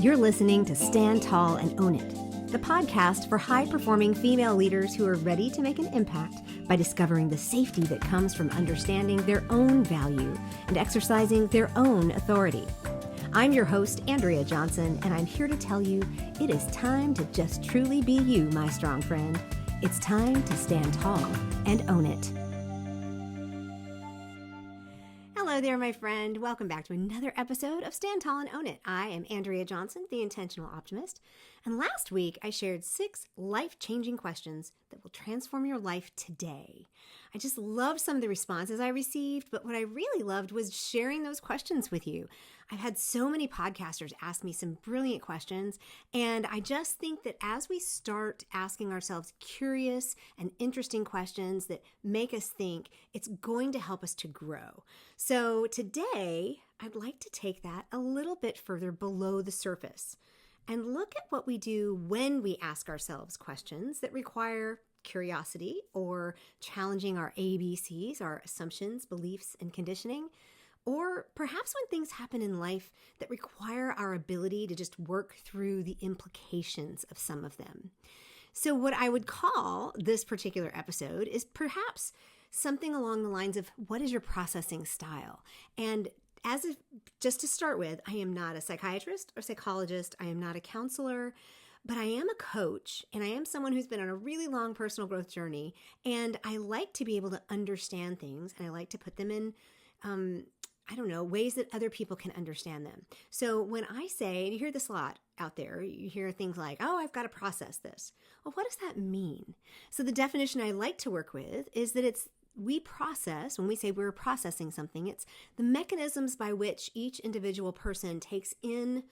You're listening to Stand Tall and Own It, the podcast for high-performing female leaders who are ready to make an impact by discovering the safety that comes from understanding their own value and exercising their own authority. I'm your host, Andrea Johnson, and I'm here to tell you it is time to just truly be you, my strong friend. It's time to stand tall and own it. Hello there, my friend. Welcome back to another episode of Stand Tall and Own It. I am Andrea Johnson, the Intentional Optimist. And last week, I shared 6 life-changing questions that will transform your life today. I just loved some of the responses I received, but what I really loved was sharing those questions with you. I've had so many podcasters ask me some brilliant questions, and I just think that as we start asking ourselves curious and interesting questions that make us think, it's going to help us to grow. So today, I'd like to take that a little bit further below the surface and look at what we do when we ask ourselves questions that require curiosity or challenging our ABCs, our assumptions, beliefs, and conditioning. Or perhaps when things happen in life that require our ability to just work through the implications of some of them. So what I would call this particular episode is perhaps something along the lines of, what is your processing style? And just to start with, I am not a psychiatrist or psychologist. I am not a counselor, but I am a coach, and I am someone who's been on a really long personal growth journey. And I like to be able to understand things, and I like to put them in ways that other people can understand them. So when I say, and you hear this a lot out there, you hear things like, oh, I've got to process this. Well, what does that mean? So the definition I like to work with is that we process, when we say we're processing something, it's the mechanisms by which each individual person takes in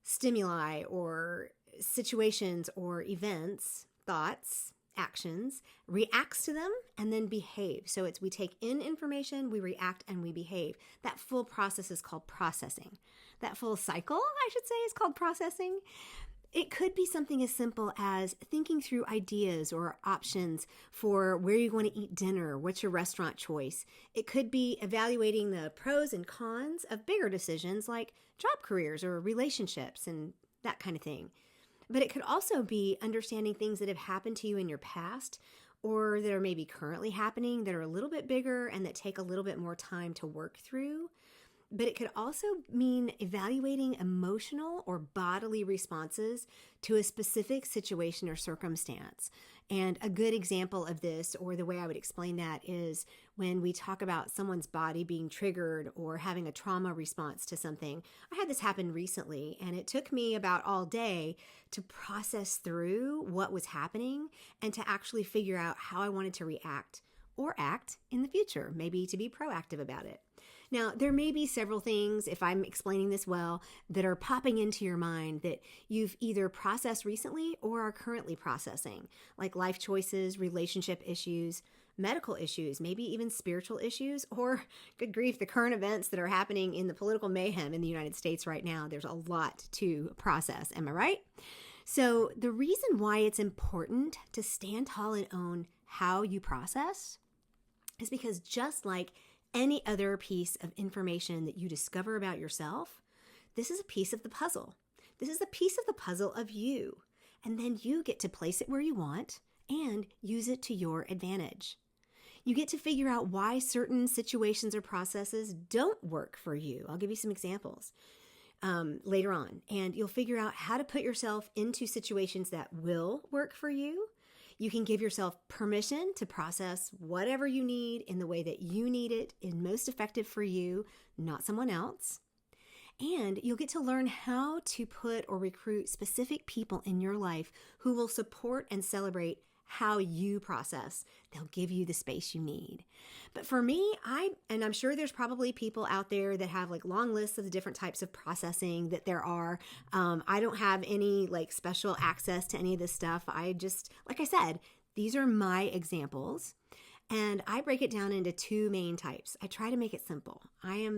stimuli or situations or events, thoughts, actions, reacts to them, and then behaves. So we take in information, we react, and we behave. That full process is called processing. That full cycle, I should say, is called processing. It could be something as simple as thinking through ideas or options for where you're going to eat dinner, what's your restaurant choice. It could be evaluating the pros and cons of bigger decisions like job careers or relationships and that kind of thing. But it could also be understanding things that have happened to you in your past or that are maybe currently happening that are a little bit bigger and that take a little bit more time to work through. But it could also mean evaluating emotional or bodily responses to a specific situation or circumstance. And a good example of this, or the way I would explain that, is when we talk about someone's body being triggered or having a trauma response to something. I had this happen recently, and it took me about all day to process through what was happening and to actually figure out how I wanted to react or act in the future, maybe to be proactive about it. Now, there may be several things, if I'm explaining this well, that are popping into your mind that you've either processed recently or are currently processing, like life choices, relationship issues, medical issues, maybe even spiritual issues, or, good grief, the current events that are happening in the political mayhem in the United States right now. There's a lot to process. Am I right? So the reason why it's important to stand tall and own how you process is because just like any other piece of information that you discover about yourself, this is a piece of the puzzle. This is a piece of the puzzle of you. And then you get to place it where you want and use it to your advantage. You get to figure out why certain situations or processes don't work for you. I'll give you some examples later on. And you'll figure out how to put yourself into situations that will work for you. You can give yourself permission to process whatever you need in the way that you need it and most effective for you, not someone else. And you'll get to learn how to put or recruit specific people in your life who will support and celebrate how you process. They'll give you the space you need. But for me, I'm sure there's probably people out there that have like long lists of the different types of processing that there are. I don't have any like special access to any of this stuff. Like I said, these are my examples. And I break it down into two main types. I try to make it simple. I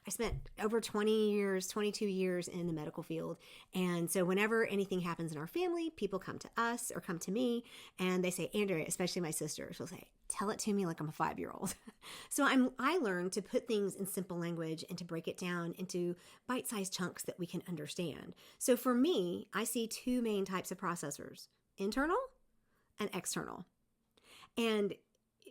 spent over 20 years, 22 years in the medical field. And so whenever anything happens in our family, people come to us or come to me and they say, Andrea, especially my sister, she'll say, tell it to me like I'm a 5-year-old. So I learned to put things in simple language and to break it down into bite-sized chunks that we can understand. So for me, I see two main types of processors, internal and external. And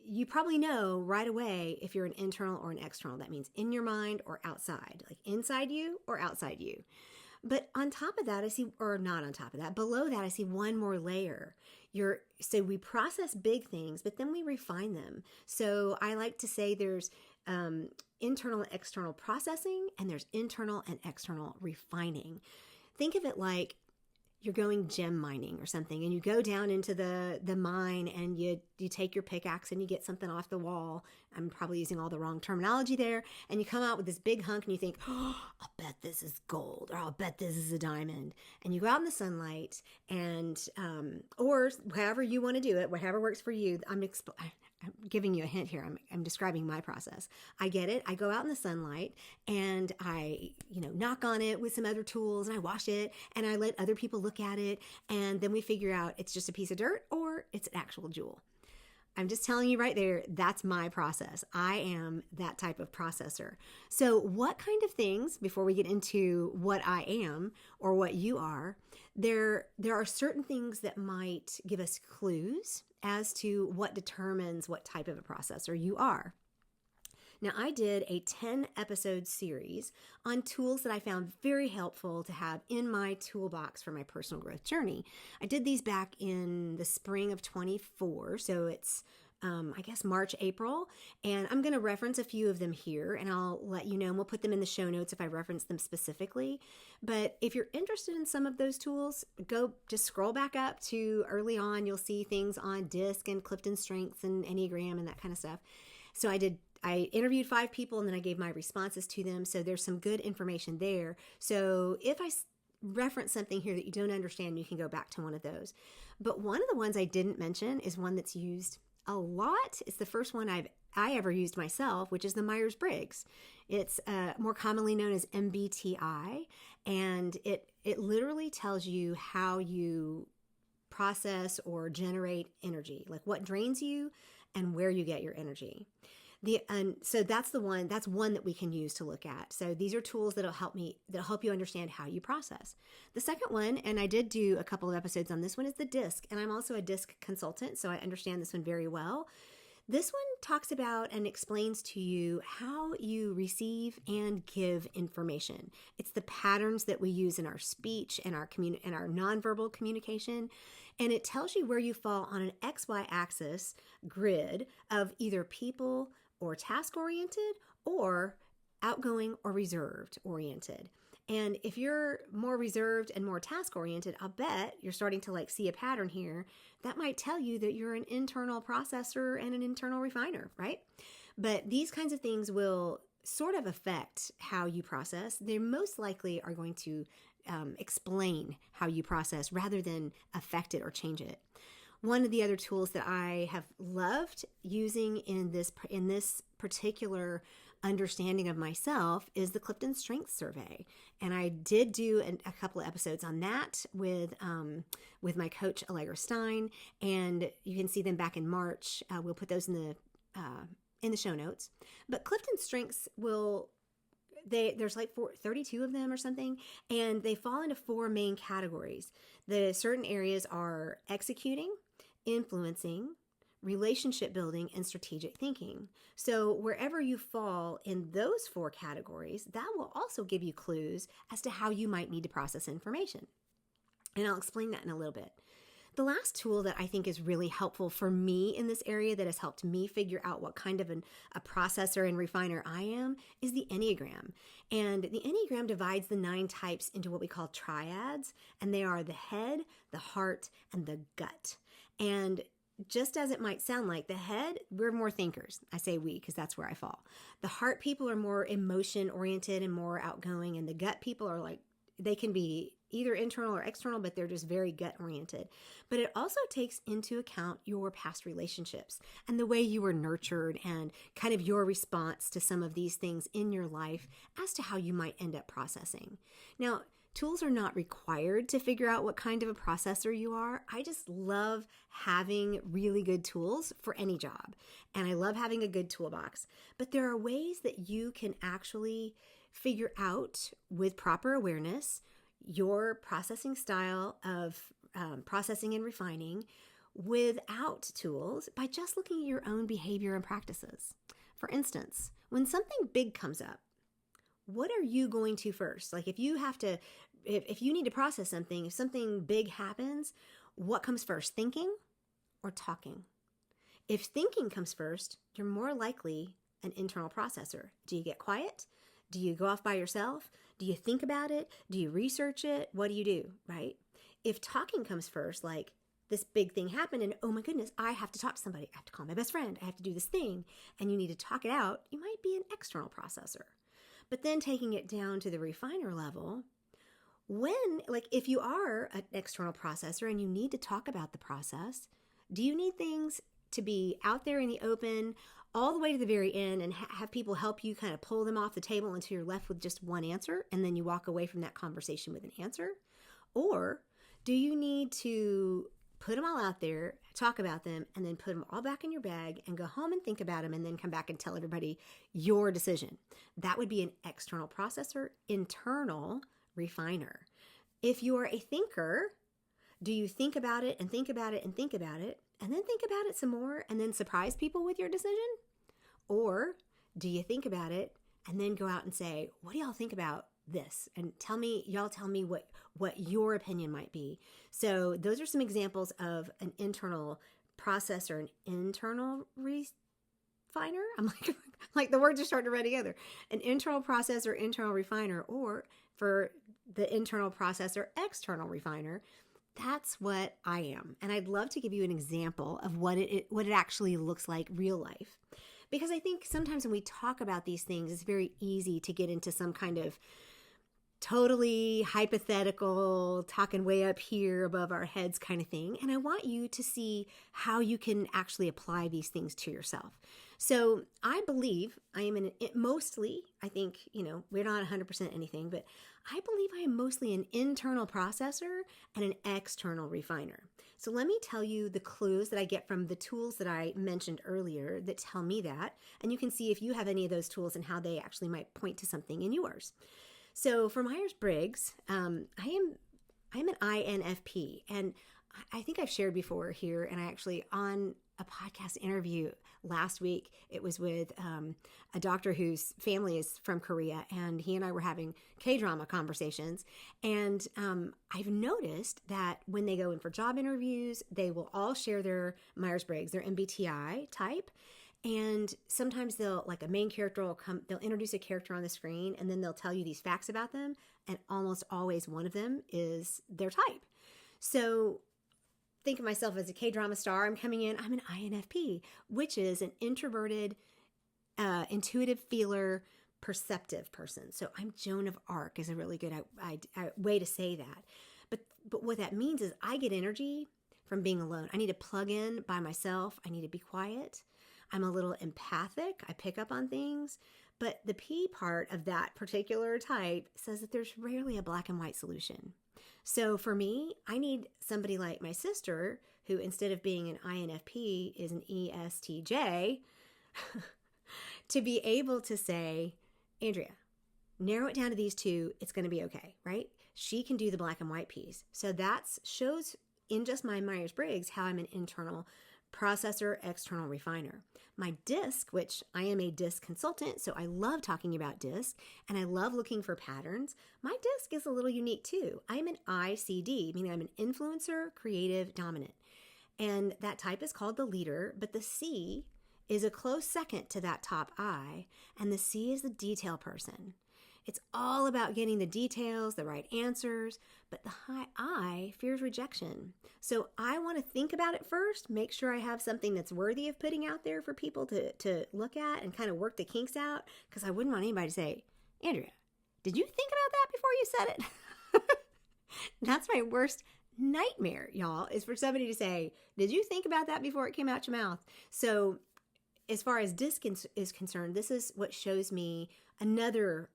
you probably know right away if you're an internal or an external. That means in your mind or outside, like inside you or outside you. But on top of that, I see, or not on top of that, below that, I see one more layer. So we process big things, but then we refine them. So I like to say there's internal and external processing, and there's internal and external refining. Think of it like you're going gem mining or something, and you go down into the mine and you take your pickaxe and you get something off the wall. I'm probably using all the wrong terminology there. And you come out with this big hunk and you think, oh, I'll bet this is gold, or I'll bet this is a diamond. And you go out in the sunlight and, or however you want to do it, whatever works for you. I'm giving you a hint here. I'm describing my process. I get it. I go out in the sunlight and I, knock on it with some other tools and I wash it and I let other people look at it. And then we figure out it's just a piece of dirt or it's an actual jewel. I'm just telling you right there, that's my process. I am that type of processor. So what kind of things, before we get into what I am or what you are, there are certain things that might give us clues as to what determines what type of a processor you are. Now, I did a 10-episode series on tools that I found very helpful to have in my toolbox for my personal growth journey. I did these back in the spring of 24, so it's I guess March, April, and I'm going to reference a few of them here, and I'll let you know, and we'll put them in the show notes if I reference them specifically. But if you're interested in some of those tools, just scroll back up to early on. You'll see things on DISC and Clifton Strengths and Enneagram and that kind of stuff. So I interviewed 5 people and then I gave my responses to them. So there's some good information there. So if I reference something here that you don't understand, you can go back to one of those. But one of the ones I didn't mention is one that's used a lot. It's the first one I ever used myself, which is the Myers-Briggs. It's more commonly known as MBTI, and it literally tells you how you process or generate energy, like what drains you and where you get your energy. So that's one that we can use to look at. So these are tools that'll help you understand how you process. The second one, and I did do a couple of episodes on this one, is the DISC, and I'm also a DISC consultant, so I understand this one very well. This one talks about and explains to you how you receive and give information. It's the patterns that we use in our speech and our nonverbal communication. And it tells you where you fall on an XY axis grid of either people or task-oriented or outgoing or reserved-oriented. And if you're more reserved and more task-oriented, I'll bet you're starting to see a pattern here. That might tell you that you're an internal processor and an internal refiner, right? But these kinds of things will sort of affect how you process. They most likely are going to explain how you process rather than affect it or change it. One of the other tools that I have loved using in this particular understanding of myself is the Clifton Strengths Survey. And I did do a couple of episodes on that with my coach, Allegra Stein, and you can see them back in March. We'll put those in the show notes. But Clifton Strengths there's 32 of them or something, and they fall into 4 main categories. The certain areas are executing, influencing, relationship building, and strategic thinking. So wherever you fall in those 4 categories, that will also give you clues as to how you might need to process information. And I'll explain that in a little bit. The last tool that I think is really helpful for me in this area that has helped me figure out what kind of a processor and refiner I am is the Enneagram. And the Enneagram divides the 9 types into what we call triads, and they are the head, the heart, and the gut. And just as it might sound like, the head, we're more thinkers. I say we because that's where I fall. The heart people are more emotion-oriented and more outgoing, and the gut people are they can be either internal or external, but they're just very gut oriented. But it also takes into account your past relationships and the way you were nurtured and kind of your response to some of these things in your life as to how you might end up processing. Now, tools are not required to figure out what kind of a processor you are. I just love having really good tools for any job. And I love having a good toolbox. But there are ways that you can actually figure out with proper awareness your processing style of processing and refining without tools by just looking at your own behavior and practices. For instance, when something big comes up, what are you going to first? Like if you need to process something, if something big happens, what comes first, thinking or talking? If thinking comes first, you're more likely an internal processor. Do you get quiet? Do you go off by yourself? Do you think about it? Do you research it? What do, right? If talking comes first, like this big thing happened and oh my goodness, I have to talk to somebody. I have to call my best friend. I have to do this thing. And you need to talk it out. You might be an external processor. But then taking it down to the refiner level, if you are an external processor and you need to talk about the process, do you need things to be out there in the open all the way to the very end and have people help you kind of pull them off the table until you're left with just one answer and then you walk away from that conversation with an answer? Or do you need to put them all out there, talk about them, and then put them all back in your bag and go home and think about them and then come back and tell everybody your decision? That would be an external processor, internal refiner. If you're a thinker, do you think about it and think about it and think about it and then think about it some more and then surprise people with your decision? Or do you think about it and then go out and say, what do y'all think about this? And y'all tell me what your opinion might be. So those are some examples of an internal processor, an internal refiner. I'm like the words are starting to run together. An internal processor, internal refiner, or for the internal processor, external refiner. That's what I am. And I'd love to give you an example of what it actually looks like real life. Because I think sometimes when we talk about these things, it's very easy to get into some kind of totally hypothetical, talking way up here above our heads kind of thing. And I want you to see how you can actually apply these things to yourself. So I believe I am mostly, I think, we're not 100% anything, but I believe I am mostly an internal processor and an external refiner. So let me tell you the clues that I get from the tools that I mentioned earlier that tell me that. And you can see if you have any of those tools and how they actually might point to something in yours. So for Myers-Briggs, I am an INFP, and I think I've shared before here, and I actually on a podcast interview last week, it was with a doctor whose family is from Korea, and he and I were having K-drama conversations, and I've noticed that when they go in for job interviews, they will all share their Myers-Briggs, their MBTI type. And sometimes a main character will come, they'll introduce a character on the screen and then they'll tell you these facts about them. And almost always one of them is their type. So think of myself as a K-drama star. I'm coming in, I'm an INFP, which is an introverted, intuitive feeler, perceptive person. So I'm Joan of Arc is a really good way to say that. But what that means is I get energy from being alone. I need to plug in by myself. I need to be quiet. I'm a little empathic. I pick up on things. But the P part of that particular type says that there's rarely a black and white solution. So for me, I need somebody like my sister, who instead of being an INFP is an ESTJ, to be able to say, Andrea, narrow it down to these two. It's going to be okay, right? She can do the black and white piece. So that shows in just my Myers-Briggs how I'm an internal processor, external refiner. My DISC, which I am a DISC consultant, so I love talking about DISC and I love looking for patterns. My DISC is a little unique too. I'm an ICD, meaning I'm an influencer, creative, dominant. And that type is called the leader, but the C is a close second to that top I, and the C is the detail person. It's all about getting the details, the right answers, but the high I fears rejection. So I want to think about it first, make sure I have something that's worthy of putting out there for people to look at and kind of work the kinks out, because I wouldn't want anybody to say, Andrea, did you think about that before you said it? That's my worst nightmare, y'all, is for somebody to say, did you think about that before it came out your mouth? So as far as DISC is concerned, this is what shows me another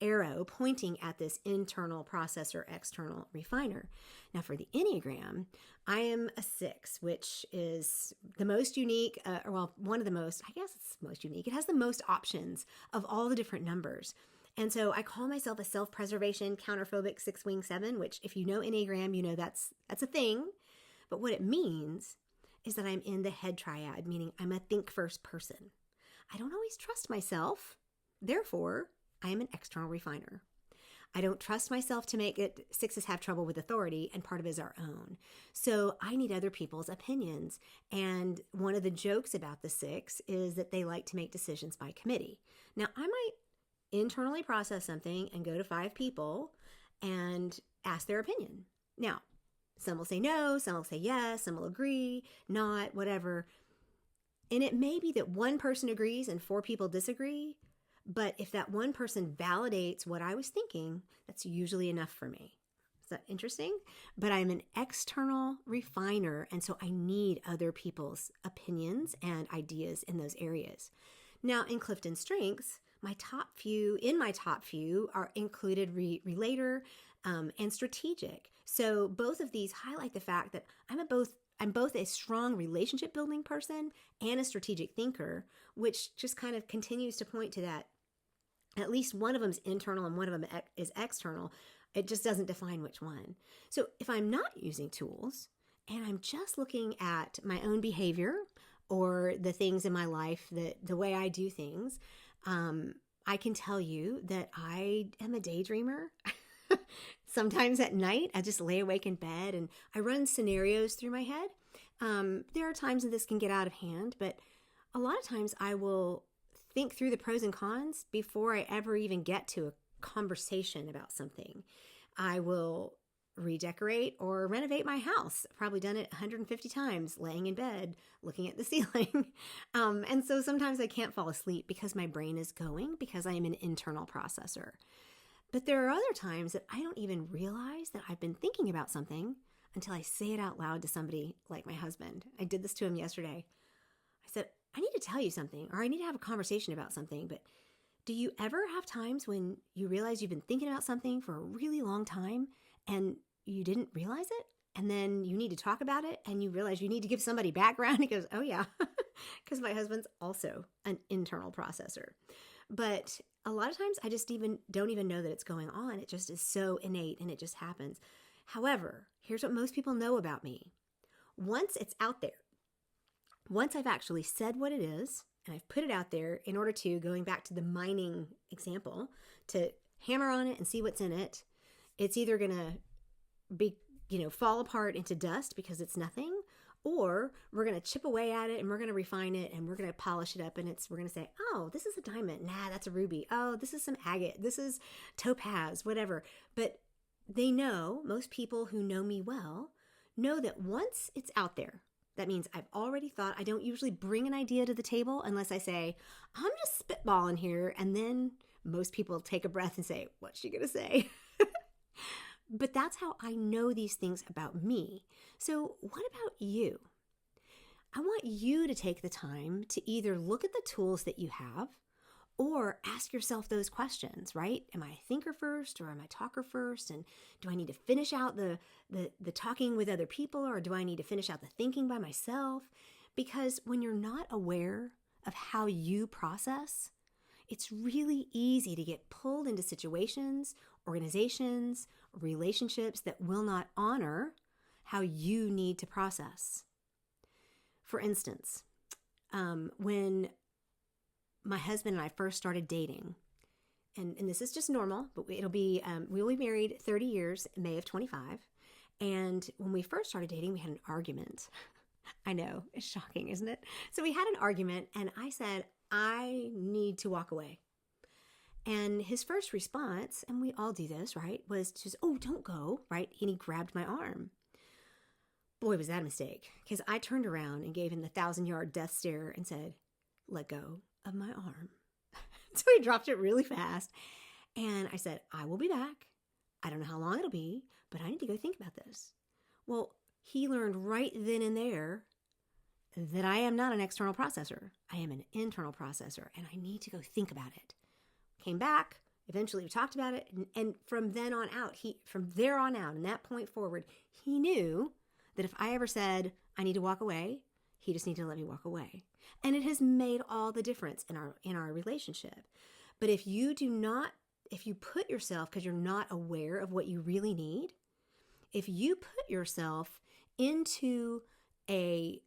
arrow pointing at this internal processor, external refiner. Now for the Enneagram, I am a 6, which is the most unique, one of the most, I guess it's most unique. It has the most options of all the different numbers. And so I call myself a self-preservation counterphobic 6-wing 7, which if you know Enneagram, you know that's a thing. But what it means is that I'm in the head triad, meaning I'm a think first person. I don't always trust myself. Therefore, I am an external refiner. I don't trust myself to make it. 6s have trouble with authority, and part of it is our own. So I need other people's opinions. And one of the jokes about the 6 is that they like to make decisions by committee. Now, I might internally process something and go to 5 people and ask their opinion. Now, some will say no, some will say yes, some will agree, not, whatever. And it may be that one person agrees and 4 people disagree, but if that one person validates what I was thinking, that's usually enough for me. Is that interesting? But I'm an external refiner, and so I need other people's opinions and ideas in those areas. Now, in Clifton Strengths, my top few are included relator and strategic. So both of these highlight the fact that I'm both a strong relationship building person and a strategic thinker, which just kind of continues to point to that. At least one of them is internal and one of them is external. It just doesn't define which one. So if I'm not using tools and I'm just looking at my own behavior or the things in my life, the way I do things, I can tell you that I am a daydreamer. Sometimes at night, I just lay awake in bed and I run scenarios through my head. There are times that this can get out of hand, but a lot of times I will think through the pros and cons before I ever even get to a conversation about something. I will redecorate or renovate my house. I've probably done it 150 times, laying in bed, looking at the ceiling. And so sometimes I can't fall asleep because my brain is going, because I am an internal processor. But there are other times that I don't even realize that I've been thinking about something until I say it out loud to somebody like my husband. I did this to him yesterday. I said, I need to tell you something, or I need to have a conversation about something, but do you ever have times when you realize you've been thinking about something for a really long time and you didn't realize it? And then you need to talk about it and you realize you need to give somebody background. He goes, oh yeah, because my husband's also an internal processor. But a lot of times I just don't even know that it's going on. It just is so innate and it just happens. However, here's what most people know about me. Once it's out there, once I've actually said what it is, and I've put it out there in order to, going back to the mining example, to hammer on it and see what's in it, it's either going to be, fall apart into dust because it's nothing, or we're going to chip away at it and we're going to refine it and we're going to polish it up and we're going to say, oh, this is a diamond. Nah, that's a ruby. Oh, this is some agate. This is topaz, whatever. But they know, most people who know me well, know that once it's out there, that means I've already thought. I don't usually bring an idea to the table unless I say, I'm just spitballing here. And then most people take a breath and say, what's she going to say? But that's how I know these things about me. So what about you? I want you to take the time to either look at the tools that you have or ask yourself those questions, right? Am I a thinker first or am I a talker first? And do I need to finish out the talking with other people, or do I need to finish out the thinking by myself? Because when you're not aware of how you process, it's really easy to get pulled into situations, organizations, relationships that will not honor how you need to process. For instance, when my husband and I first started dating, and this is just normal, but we will be married 30 years in May of 25. And when we first started dating, we had an argument. I know, it's shocking, isn't it? So we had an argument and I said, I need to walk away. And his first response, and we all do this, right, was just, oh, don't go, right? And he grabbed my arm. Boy, was that a mistake, because I turned around and gave him the 1,000-yard death stare and said, let go of my arm. So he dropped it really fast. And I said, I will be back. I don't know how long it'll be, but I need to go think about this. Well, he learned right then and there that I am not an external processor. I am an internal processor, and I need to go think about it. Came back. Eventually, we talked about it, and from then on out, from there on out, and that point forward, he knew that if I ever said I need to walk away, he just needed to let me walk away, and it has made all the difference in our relationship. But if you put yourself, because you're not aware of what you really need, if you put yourself into a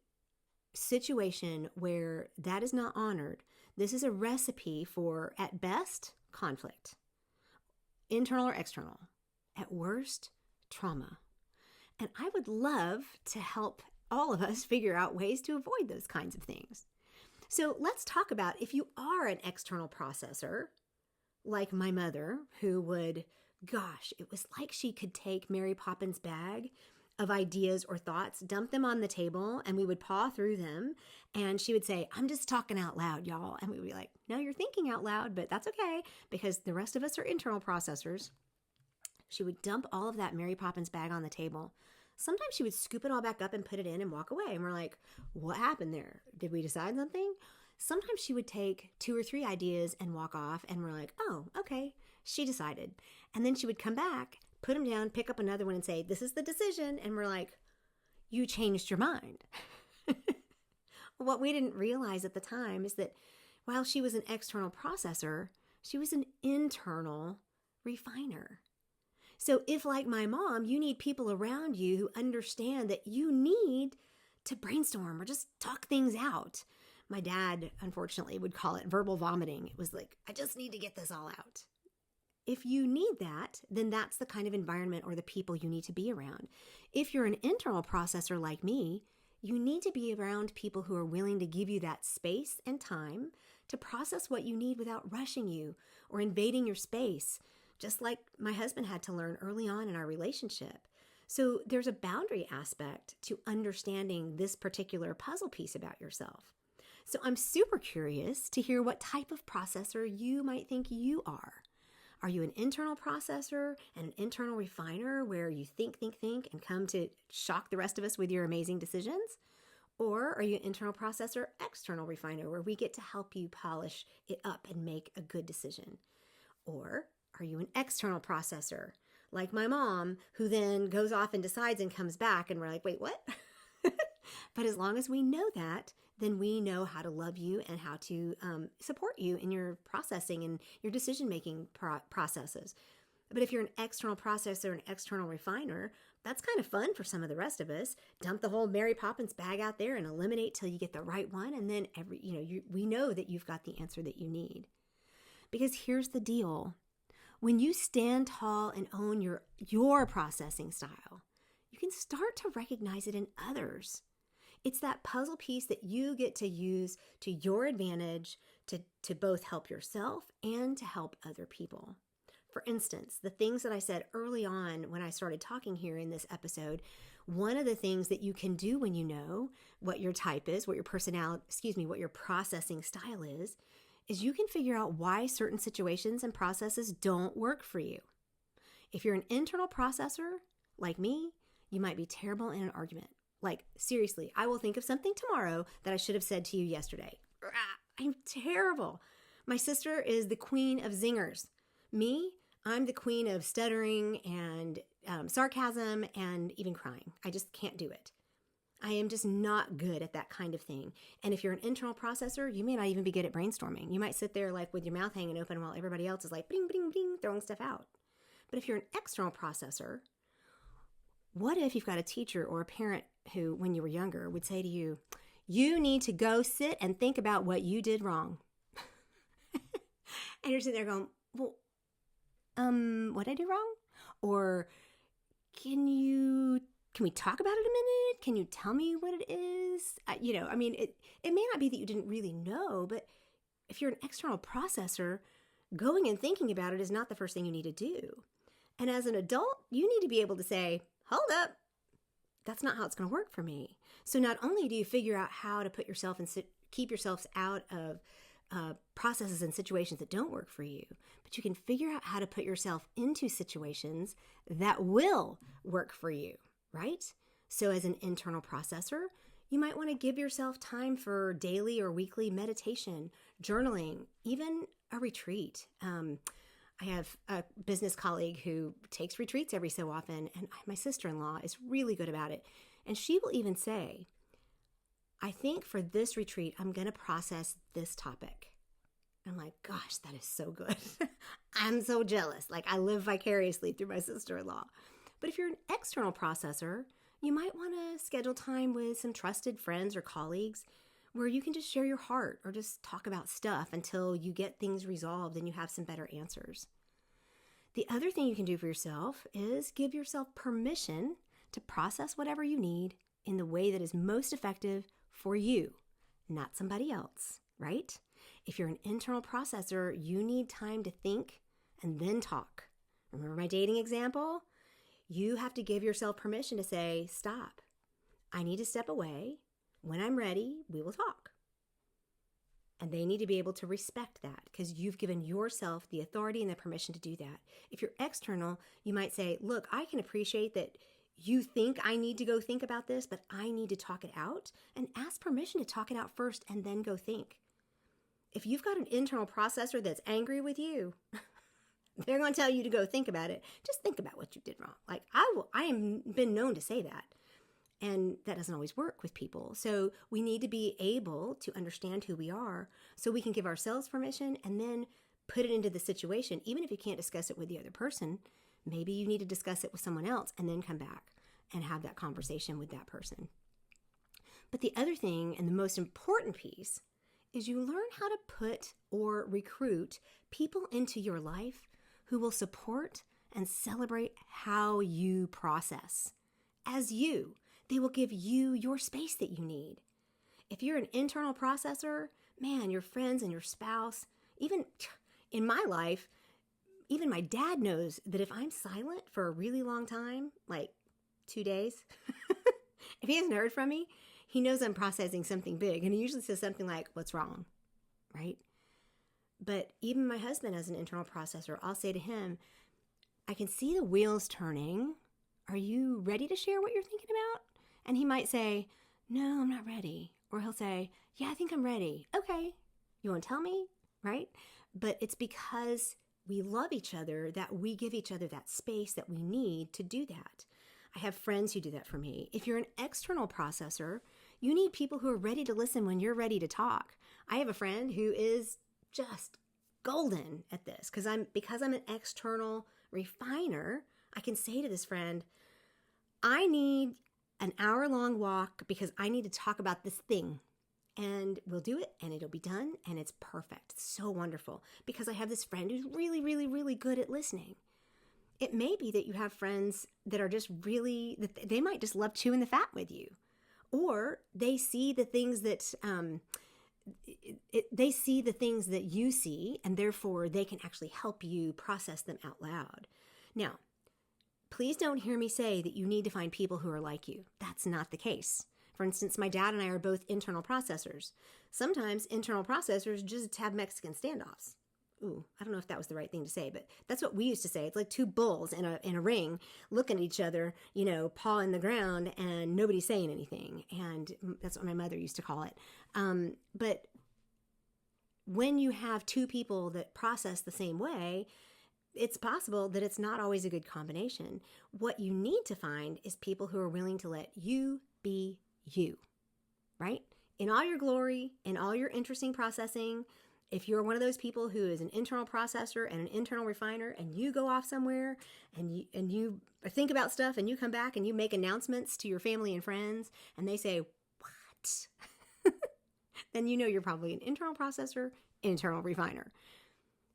situation where that is not honored, this is a recipe for, at best, conflict, internal or external, at worst, trauma. And I would love to help all of us figure out ways to avoid those kinds of things. So let's talk about, if you are an external processor, like my mother, who would, gosh, it was like she could take Mary Poppins' bag of ideas or thoughts, dump them on the table, and we would paw through them. And she would say, I'm just talking out loud, y'all. And we would be like, no, you're thinking out loud, but that's okay, because the rest of us are internal processors. She would dump all of that Mary Poppins bag on the table. Sometimes she would scoop it all back up and put it in and walk away. And we're like, what happened there? Did we decide something? Sometimes she would take 2 or 3 ideas and walk off, and we're like, oh, okay, she decided. And then she would come back, put them down, pick up another one and say, this is the decision. And we're like, you changed your mind. What we didn't realize at the time is that while she was an external processor, she was an internal refiner. So if, like my mom, you need people around you who understand that you need to brainstorm or just talk things out. My dad, unfortunately, would call it verbal vomiting. It was like, I just need to get this all out. If you need that, then that's the kind of environment or the people you need to be around. If you're an internal processor like me, you need to be around people who are willing to give you that space and time to process what you need without rushing you or invading your space, just like my husband had to learn early on in our relationship. So there's a boundary aspect to understanding this particular puzzle piece about yourself. So I'm super curious to hear what type of processor you might think you are. Are you an internal processor and an internal refiner where you think, and come to shock the rest of us with your amazing decisions? Or are you an internal processor, external refiner, where we get to help you polish it up and make a good decision? Or are you an external processor, like my mom, who then goes off and decides and comes back and we're like, wait, what? But as long as we know that, then we know how to love you and how to support you in your processing and your decision-making processes. But if you're an external processor, an external refiner, that's kind of fun for some of the rest of us. Dump the whole Mary Poppins bag out there and eliminate till you get the right one. And then we know that you've got the answer that you need. Because here's the deal. When you stand tall and own your processing style, you can start to recognize it in others. It's that puzzle piece that you get to use to your advantage to both help yourself and to help other people. For instance, the things that I said early on when I started talking here in this episode, one of the things that you can do when you know what your type is, what your what your processing style is you can figure out why certain situations and processes don't work for you. If you're an internal processor, like me, you might be terrible in an argument. Like, seriously, I will think of something tomorrow that I should have said to you yesterday. I'm terrible. My sister is the queen of zingers. Me, I'm the queen of stuttering and sarcasm and even crying. I just can't do it. I am just not good at that kind of thing. And if you're an internal processor, you may not even be good at brainstorming. You might sit there like with your mouth hanging open while everybody else is like bling, bling, bling, throwing stuff out. But if you're an external processor, what if you've got a teacher or a parent who, when you were younger, would say to you, you need to go sit and think about what you did wrong. And you're sitting there going, well, what did I do wrong? Or can we talk about it a minute? Can you tell me what it is? It may not be that you didn't really know, but if you're an external processor, going and thinking about it is not the first thing you need to do. And as an adult, you need to be able to say, hold up, that's not how it's going to work for me. So not only do you figure out how to put yourself and keep yourselves out of processes and situations that don't work for you, but you can figure out how to put yourself into situations that will work for you, right? So as an internal processor, you might want to give yourself time for daily or weekly meditation, journaling, even a retreat. I have a business colleague who takes retreats every so often, and my sister-in-law is really good about it. And she will even say, I think for this retreat, I'm going to process this topic. I'm like, gosh, that is so good. I'm so jealous. Like, I live vicariously through my sister-in-law. But if you're an external processor, you might want to schedule time with some trusted friends or colleagues where you can just share your heart or just talk about stuff until you get things resolved and you have some better answers. The other thing you can do for yourself is give yourself permission to process whatever you need in the way that is most effective for you, not somebody else, right? If you're an internal processor, you need time to think and then talk. Remember my dating example? You have to give yourself permission to say, stop. I need to step away. When I'm ready, we will talk. And they need to be able to respect that because you've given yourself the authority and the permission to do that. If you're external, you might say, look, I can appreciate that you think I need to go think about this, but I need to talk it out, and ask permission to talk it out first and then go think. If you've got an internal processor that's angry with you, they're going to tell you to go think about it. Just think about what you did wrong. Like I am been known to say that. And that doesn't always work with people. So we need to be able to understand who we are so we can give ourselves permission and then put it into the situation. Even if you can't discuss it with the other person, maybe you need to discuss it with someone else and then come back and have that conversation with that person. But the other thing, and the most important piece, is you learn how to put or recruit people into your life who will support and celebrate how you process. As you, they will give you your space that you need. If you're an internal processor, man, your friends and your spouse, even in my life, even my dad knows that if I'm silent for a really long time, like 2 days, if he hasn't heard from me, he knows I'm processing something big. And he usually says something like, what's wrong? Right? But even my husband, as an internal processor, I'll say to him, I can see the wheels turning. Are you ready to share what you're thinking about? And he might say, no, I'm not ready. Or he'll say, yeah, I think I'm ready. Okay, you want to tell me? Right? But it's because we love each other that we give each other that space that we need to do that. I have friends who do that for me. If you're an external processor, you need people who are ready to listen when you're ready to talk. I have a friend who is just golden at this because I'm an external refiner. I can say to this friend, I need an hour-long walk because I need to talk about this thing. And we'll do it and it'll be done and it's perfect. It's so wonderful because I have this friend who's really, really, really good at listening. It may be that you have friends that are just really, that they might just love chewing the fat with you. Or they see the things that, they see the things that you see and therefore they can actually help you process them out loud. Now, please don't hear me say that you need to find people who are like you. That's not the case. For instance, my dad and I are both internal processors. Sometimes internal processors just have Mexican standoffs. Ooh, I don't know if that was the right thing to say, but that's what we used to say. It's like two bulls in a ring looking at each other, paw in the ground, and nobody's saying anything. And that's what my mother used to call it. But when you have two people that process the same way, it's possible that it's not always a good combination. What you need to find is people who are willing to let you be you, right? In all your glory, in all your interesting processing. If you're one of those people who is an internal processor and an internal refiner and you go off somewhere and you think about stuff and you come back and you make announcements to your family and friends and they say, what? Then you know you're probably an internal processor, internal refiner.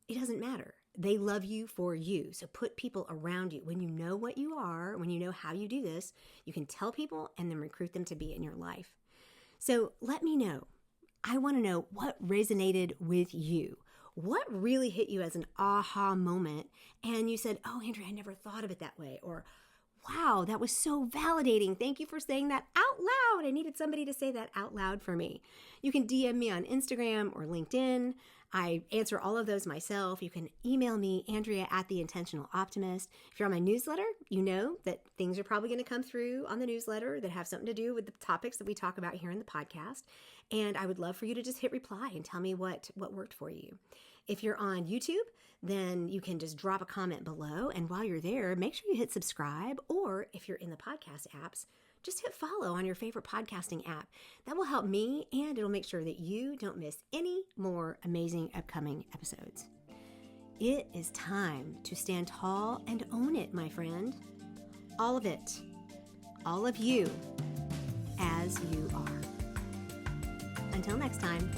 It doesn't matter. They love you for you. So put people around you. When you know what you are, when you know how you do this, you can tell people and then recruit them to be in your life. So let me know. I want to know what resonated with you. What really hit you as an aha moment? And you said, oh, Andrea, I never thought of it that way. Or, Wow, that was so validating. Thank you for saying that out loud. I needed somebody to say that out loud for me. You can DM me on Instagram or LinkedIn. I answer all of those myself. You can email me, Andrea at The Intentional Optimist. If you're on my newsletter, you know that things are probably going to come through on the newsletter that have something to do with the topics that we talk about here in the podcast. And I would love for you to just hit reply and tell me what worked for you. If you're on YouTube, then you can just drop a comment below. And while you're there, make sure you hit subscribe. Or if you're in the podcast apps, just hit follow on your favorite podcasting app. That will help me, and it'll make sure that you don't miss any more amazing upcoming episodes. It is time to stand tall and own it, my friend. All of it. All of you as you are. Until next time.